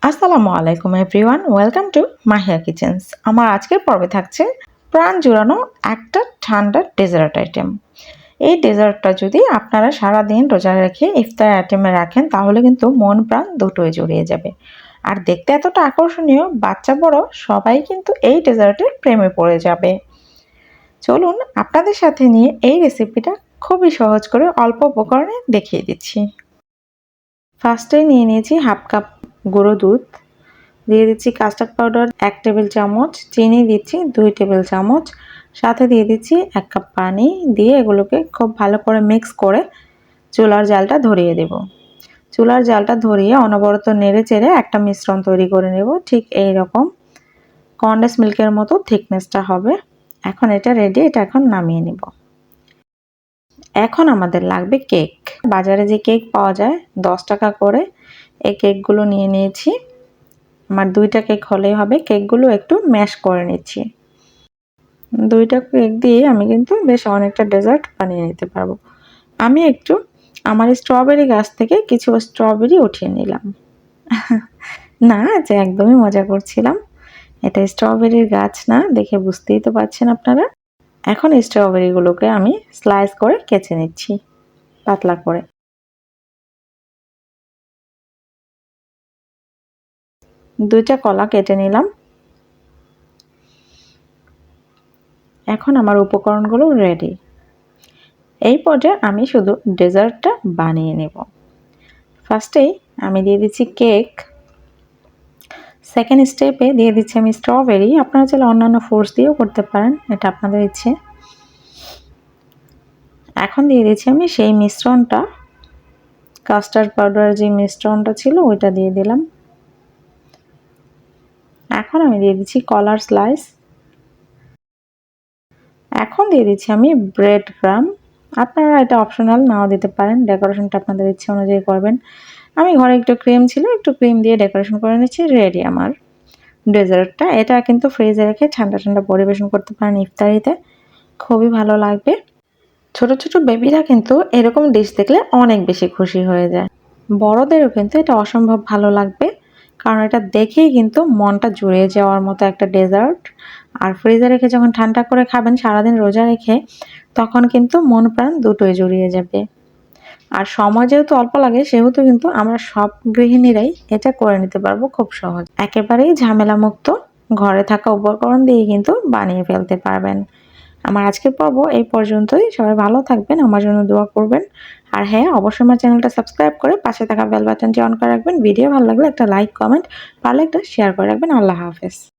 আসসালামু আলাইকুম everyone, welcome to Mahiya kitchens. আমার আজকের পর্বে থাকছে প্রাণ জুড়ানো একটা ঠান্ডা ডেজার্ট আইটেম। এই ডেজার্টটা যদি আপনারা সারাদিন রোজা রেখে ইফতার আইটেমে রাখেন তাহলে কিন্তু মন প্রাণ দুটোই জুড়িয়ে যাবে। আর দেখতে এতটা আকর্ষণীয়, বাচ্চা বড় সবাই কিন্তু এই ডেজার্টের প্রেমে পড়ে যাবে। চলুন আপনাদের সাথে নিয়ে এই রেসিপিটা খুবই সহজ করে অল্প উপকরণে দেখিয়ে দিচ্ছি। ফার্স্টে নিয়ে নিয়েছি হাফ কাপ গুঁড়ো দুধ, দিয়ে দিচ্ছি কাস্টার্ড পাউডার 1 টেবিল চামচ, চিনি দিচ্ছি 2 টেবিল চামচ, সাথে দিয়ে দিচ্ছি 1 কাপ পানি। দিয়ে এগুলোকে খুব ভালো করে মিক্স করে চুলার জালটা ধরিয়ে দেব। চুলার জালটা ধরিয়ে অনবরত নেড়ে চেড়ে একটা মিশ্রণ তৈরি করে নেব। ঠিক এই রকম কনডেন্স মিল্কের মতো থিকনেসটা হবে। এখন এটা রেডি, এটা এখন নামিয়ে নেব। এখন আমাদের লাগবে কেক। বাজারে যে কেক পাওয়া যায় 10 টাকা করে, এই কেকগুলো নিয়ে নিয়েছি। আমার 2টা কেক হলেই হবে। কেকগুলো একটু ম্যাশ করে নিচ্ছি। 2টা কেক দিয়ে আমি কিন্তু বেশ অনেকটা ডেজার্ট বানিয়ে নিতে পারবো। আমি একটু আমার স্ট্রবেরি গাছ থেকে কিছু স্ট্রবেরি উঠিয়ে নিলাম। না, যে একদমই মজা করছিলাম। এটা স্ট্রবেরির গাছ না, দেখে বুঝতেই তো পারছেন আপনারা। এখন স্ট্রবেরিগুলোকে আমি স্লাইস করে কেচে নিচ্ছি পাতলা করে। দুইটা কলা কেটে নিলাম। এখন আমার উপকরণগুলো রেডি। এই পর্যায়ে আমি শুধু ডেজার্টটা বানিয়ে নেব। ফার্স্টেই আমি দিয়ে দিচ্ছি কেক। সেকেন্ড স্টেপে দিয়ে দিচ্ছি আমি স্ট্রবেরি। আপনারা চাইলে অন্যান্য ফ্রুটস দিয়েও করতে পারেন, এটা আপনাদের ইচ্ছে। এখন দিয়ে দিচ্ছি আমি সেই মিশ্রণটা, কাস্টার্ড পাউডার যে মিশ্রণটা ছিল ওইটা দিয়ে দিলাম। এখন আমি দিয়ে দিচ্ছি কলার স্লাইস। এখন দিয়ে দিচ্ছি আমি ব্রেড ক্রাম্ব। আপনারা এটা অপশনাল নাও দিতে পারেন, ডেকোরেশনটা আপনাদের ইচ্ছে অনুযায়ী করবেন। আমি ঘরে একটু ক্রিম ছিল, একটু ক্রিম দিয়ে ডেকোরেশন করে নিচ্ছি। রেডি আমার ডেজার্টটা। এটা কিন্তু ফ্রিজে রেখে ঠান্ডা ঠান্ডা পরিবেশন করতে পারেন ইফতারিতে, খুবই ভালো লাগবে। ছোট ছোট বেবিরা কিন্তু এরকম ডিশ দেখলে অনেক বেশি খুশি হয়ে যায়। বড়দেরও কিন্তু এটা অসম্ভব ভালো লাগবে, কারণ এটা দেখেই কিন্তু মনটা জুড়িয়ে যাওয়ার মতো একটা ডেজার্ট। আর ফ্রিজে রেখে যখন ঠান্ডা করে খাবেন সারাদিন রোজা রেখে, তখন কিন্তু মন প্রাণ দুটোই জুড়িয়ে যাবে। আর সময় যেহেতু অল্প লাগে সেহেতু কিন্তু আমরা সব গৃহিণীরাই এটা করে নিতে পারবো খুব সহজ। একেবারেই ঝামেলা মুক্ত ঘরে থাকা উপকরণ দিয়ে কিন্তু বানিয়ে ফেলতে পারবেন। আমার আজকের পর্ব এই পর্যন্তই। সবাই ভালো থাকবেন, আমার জন্য দোয়া করবেন। আর হ্যাঁ, অবশ্যই আমার চ্যানেলটা সাবস্ক্রাইব করে পাশে থাকা বেল বাটনটি অন করে রাখবেন। ভিডিও ভালো লাগলে একটা লাইক, কমেন্ট, পারলে একটা শেয়ার করে রাখবেন। আল্লাহ হাফেজ।